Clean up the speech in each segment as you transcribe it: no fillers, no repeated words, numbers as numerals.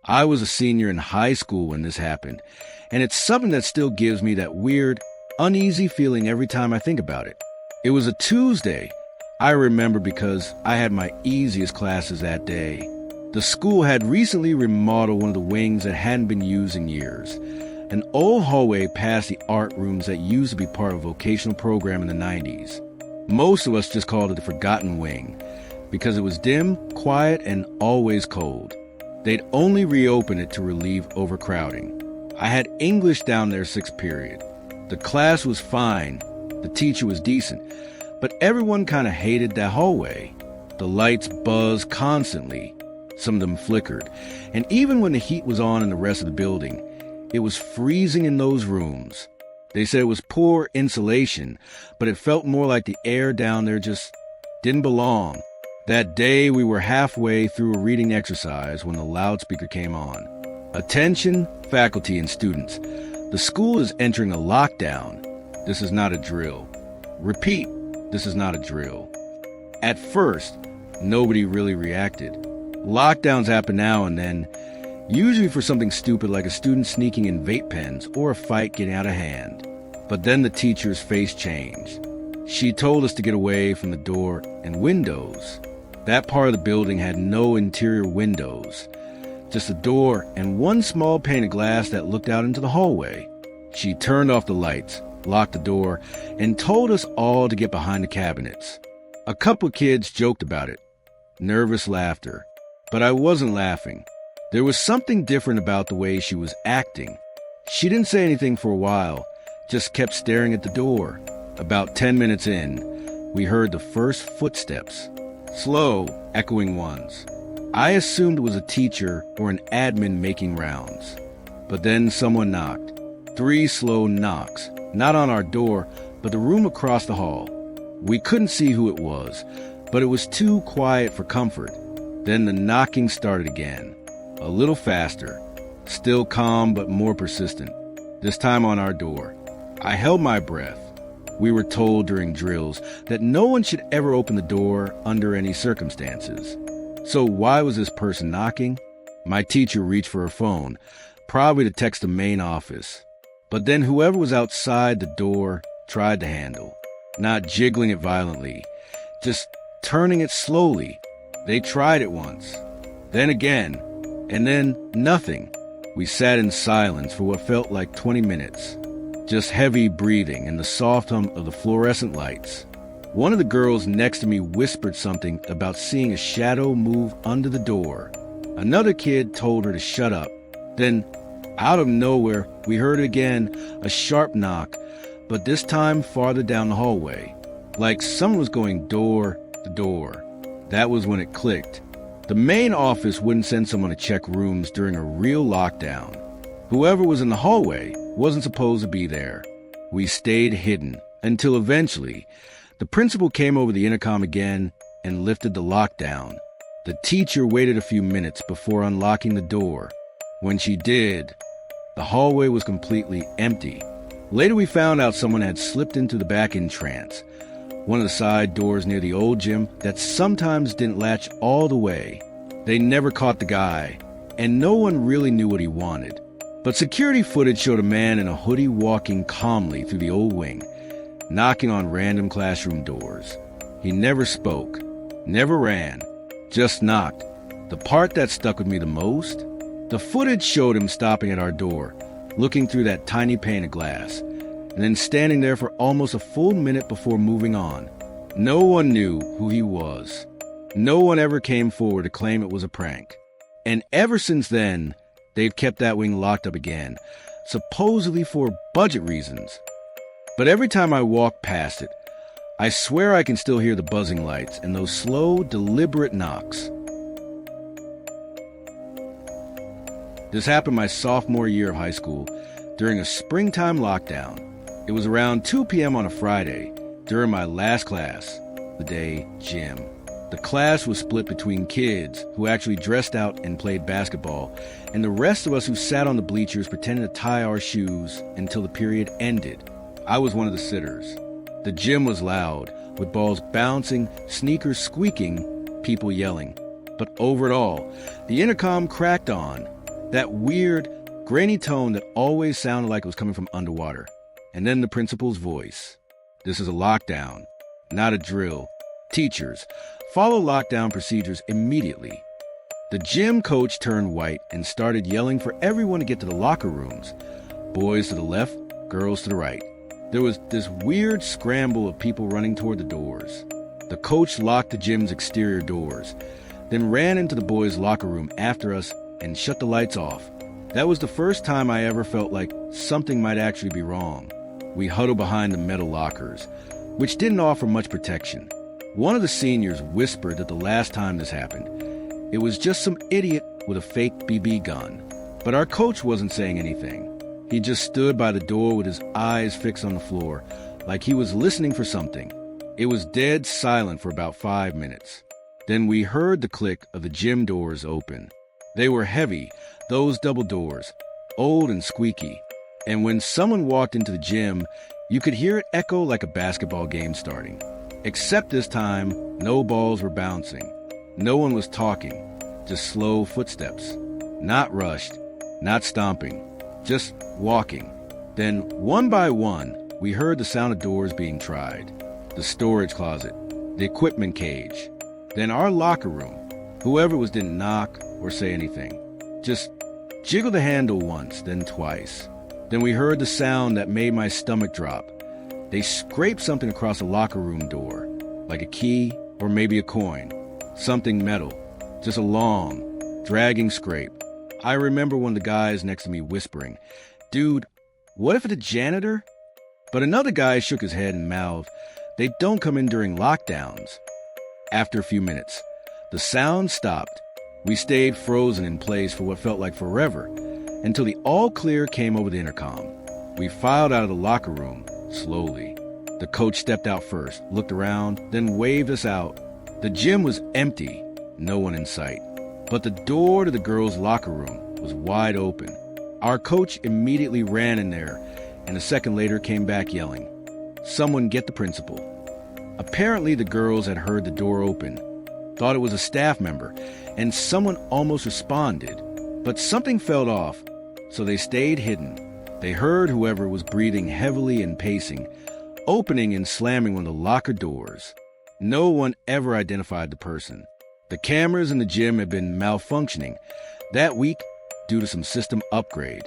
I was a senior in high school when this happened, and it's something that still gives me that weird, uneasy feeling every time I think about it. It was a Tuesday. I remember because I had my easiest classes that day. The school had recently remodeled one of the wings that hadn't been used in years. An old hallway past the art rooms that used to be part of a vocational program in the 90s. Most of us just called it the Forgotten Wing because it was dim, quiet, and always cold. They'd only reopen it to relieve overcrowding. I had English down there 6th period. The class was fine. The teacher was decent. But everyone kind of hated that hallway. The lights buzzed constantly. Some of them flickered. And even when the heat was on in the rest of the building, it was freezing in those rooms. They said it was poor insulation, but it felt more like the air down there just didn't belong. That day, we were halfway through a reading exercise when the loudspeaker came on. Attention, faculty and students. The school is entering a lockdown. This is not a drill. Repeat, this is not a drill. At first, nobody really reacted. Lockdowns happen now and then, usually for something stupid like a student sneaking in vape pens or a fight getting out of hand. But then the teacher's face changed. She told us to get away from the door and windows. That part of the building had no interior windows, just a door and one small pane of glass that looked out into the hallway. She turned off the lights, locked the door, and told us all to get behind the cabinets. A couple of kids joked about it. Nervous laughter. But I wasn't laughing. There was something different about the way she was acting. She didn't say anything for a while, just kept staring at the door. About 10 minutes in, we heard the first footsteps. Slow, echoing ones. I assumed it was a teacher or an admin making rounds. But then someone knocked. 3 slow knocks, not on our door, but the room across the hall. We couldn't see who it was, but it was too quiet for comfort. Then the knocking started again, a little faster, still calm but more persistent, this time on our door. I held my breath. We were told during drills that no one should ever open the door under any circumstances. So why was this person knocking? My teacher reached for her phone, probably to text the main office. But then whoever was outside the door tried to handle, not jiggling it violently, just turning it slowly. They tried it once, then again, and then nothing. We sat in silence for what felt like 20 minutes. Just heavy breathing and the soft hum of the fluorescent lights. One of the girls next to me whispered something about seeing a shadow move under the door. Another kid told her to shut up. Then, out of nowhere, we heard again a sharp knock, but this time farther down the hallway, like someone was going door to door. That was when it clicked. The main office wouldn't send someone to check rooms during a real lockdown. Whoever was in the hallway wasn't supposed to be there. We stayed hidden until eventually the principal came over the intercom again and lifted the lockdown. The teacher waited a few minutes before unlocking the door. When she did, the hallway was completely empty. Later we found out someone had slipped into the back entrance, one of the side doors near the old gym that sometimes didn't latch all the way. They never caught the guy, and no one really knew what he wanted. But security footage showed a man in a hoodie walking calmly through the old wing, knocking on random classroom doors. He never spoke, never ran, just knocked. The part that stuck with me the most? The footage showed him stopping at our door, looking through that tiny pane of glass, and then standing there for almost a full minute before moving on. No one knew who he was. No one ever came forward to claim it was a prank. And ever since then, they've kept that wing locked up again, supposedly for budget reasons. But every time I walk past it, I swear I can still hear the buzzing lights and those slow, deliberate knocks. This happened my sophomore year of high school during a springtime lockdown. It was around 2 p.m. on a Friday during my last class, the day gym. The class was split between kids who actually dressed out and played basketball, and the rest of us who sat on the bleachers pretending to tie our shoes until the period ended. I was one of the sitters. The gym was loud, with balls bouncing, sneakers squeaking, people yelling. But over it all, the intercom cracked on. That weird, grainy tone that always sounded like it was coming from underwater. And then the principal's voice. This is a lockdown, not a drill. Teachers, follow lockdown procedures immediately. The gym coach turned white and started yelling for everyone to get to the locker rooms. Boys to the left, girls to the right. There was this weird scramble of people running toward the doors. The coach locked the gym's exterior doors, then ran into the boys' locker room after us and shut the lights off. That was the first time I ever felt like something might actually be wrong. We huddled behind the metal lockers, which didn't offer much protection. One of the seniors whispered that the last time this happened, it was just some idiot with a fake BB gun. But our coach wasn't saying anything. He just stood by the door with his eyes fixed on the floor, like he was listening for something. It was dead silent for about 5 minutes. Then we heard the click of the gym doors open. They were heavy, those double doors, old and squeaky. And when someone walked into the gym, you could hear it echo like a basketball game starting. Except this time, no balls were bouncing. No one was talking, just slow footsteps. Not rushed, not stomping, just walking. Then, one by one, we heard the sound of doors being tried. The storage closet, the equipment cage. Then our locker room. Whoever was didn't knock or say anything. Just jiggle the handle once, then twice. Then we heard the sound that made my stomach drop. They scraped something across a locker room door, like a key or maybe a coin. Something metal. Just a long, dragging scrape. I remember one of the guys next to me whispering, "Dude, what if it's a janitor?" But another guy shook his head and mouthed, "They don't come in during lockdowns." After a few minutes, the sound stopped. We stayed frozen in place for what felt like forever, until the all clear came over the intercom. We filed out of the locker room, slowly. The coach stepped out first, looked around, then waved us out. The gym was empty, no one in sight. But the door to the girls' locker room was wide open. Our coach immediately ran in there, and a second later came back yelling, "Someone get the principal." Apparently the girls had heard the door open, thought it was a staff member, and someone almost responded. But something felt off, so they stayed hidden. They heard whoever was breathing heavily and pacing, opening and slamming one of the locker doors. No one ever identified the person. The cameras in the gym had been malfunctioning that week due to some system upgrade.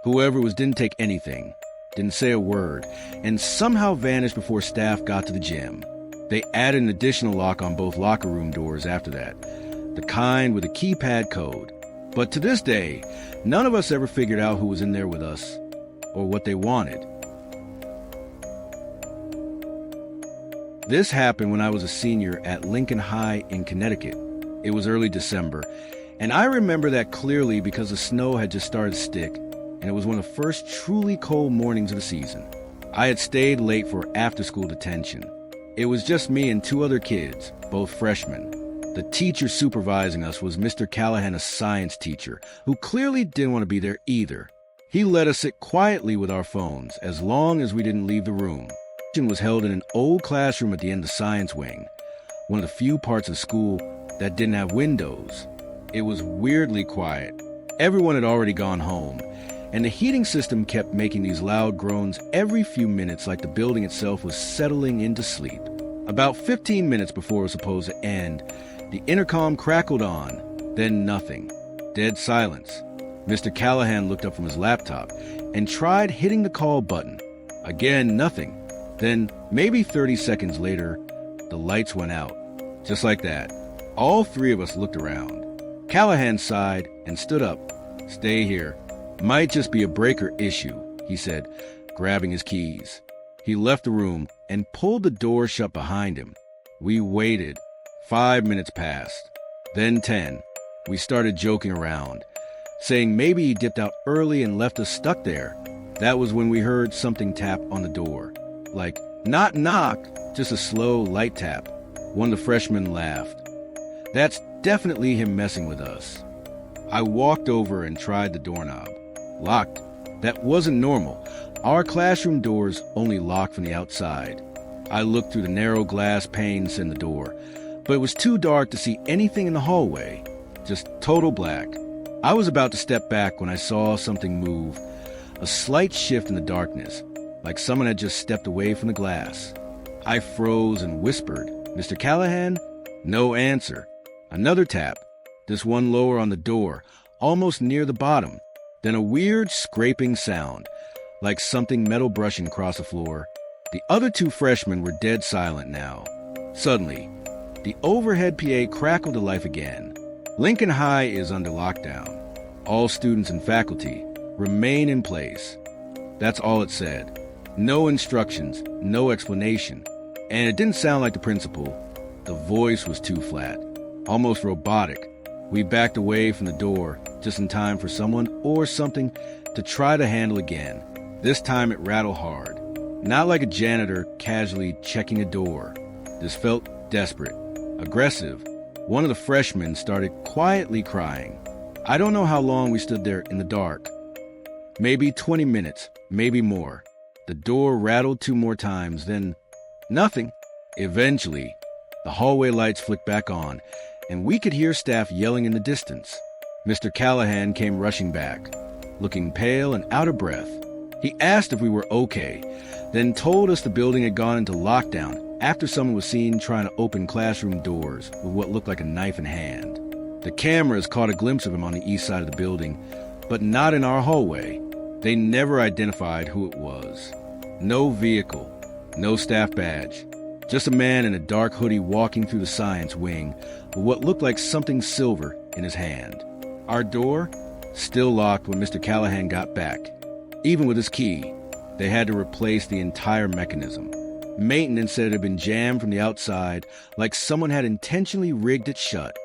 Whoever was didn't take anything, didn't say a word, and somehow vanished before staff got to the gym. They added an additional lock on both locker room doors after that, the kind with a keypad code. But to this day, none of us ever figured out who was in there with us or what they wanted. This happened when I was a senior at Lincoln High in Connecticut. It was early December, and I remember that clearly because the snow had just started to stick, and it was one of the first truly cold mornings of the season. I had stayed late for after-school detention. It was just me and 2 other kids, both freshmen. The teacher supervising us was Mr. Callahan, a science teacher, who clearly didn't want to be there either. He let us sit quietly with our phones as long as we didn't leave the room. Was held in an old classroom at the end of the science wing, one of the few parts of school that didn't have windows. It was weirdly quiet. Everyone had already gone home, and the heating system kept making these loud groans every few minutes like the building itself was settling into sleep. About 15 minutes before it was supposed to end, the intercom crackled on, then nothing. Dead silence. Mr. Callahan looked up from his laptop and tried hitting the call button. Again, nothing. Then, maybe 30 seconds later, the lights went out. Just like that. All 3 of us looked around. Callahan sighed and stood up. "Stay here. Might just be a breaker issue," he said, grabbing his keys. He left the room and pulled the door shut behind him. We waited. 5 minutes passed. Then 10. We started joking around, saying maybe he dipped out early and left us stuck there. That was when we heard something tap on the door. Like, not knock, just a slow, light tap. One of the freshmen laughed. "That's definitely him messing with us." I walked over and tried the doorknob. Locked. That wasn't normal. Our classroom doors only lock from the outside. I looked through the narrow glass panes in the door, but it was too dark to see anything in the hallway. Just total black. I was about to step back when I saw something move, a slight shift in the darkness, like someone had just stepped away from the glass. I froze and whispered, "Mr. Callahan?" No answer. Another tap, this one lower on the door, almost near the bottom. Then a weird scraping sound, like something metal brushing across the floor. The other two freshmen were dead silent now. Suddenly, the overhead PA crackled to life again. Lincoln High is under lockdown. All students and faculty remain in place. That's all it said. No instructions, no explanation. And it didn't sound like the principal. The voice was too flat, almost robotic. We backed away from the door just in time for someone or something to try to handle again. This time it rattled hard. Not like a janitor casually checking a door. This felt desperate, aggressive. One of the freshmen started quietly crying. I don't know how long we stood there in the dark. Maybe 20 minutes, maybe more. The door rattled 2 more times, then nothing. Eventually, the hallway lights flicked back on, and we could hear staff yelling in the distance. Mr. Callahan came rushing back, looking pale and out of breath. He asked if we were okay, then told us the building had gone into lockdown after someone was seen trying to open classroom doors with what looked like a knife in hand. The cameras caught a glimpse of him on the east side of the building, but not in our hallway. They never identified who it was. No vehicle, no staff badge. Just a man in a dark hoodie walking through the science wing with what looked like something silver in his hand. Our door, still locked when Mr. Callahan got back. Even with his key, they had to replace the entire mechanism. Maintenance said it had been jammed from the outside, like someone had intentionally rigged it shut.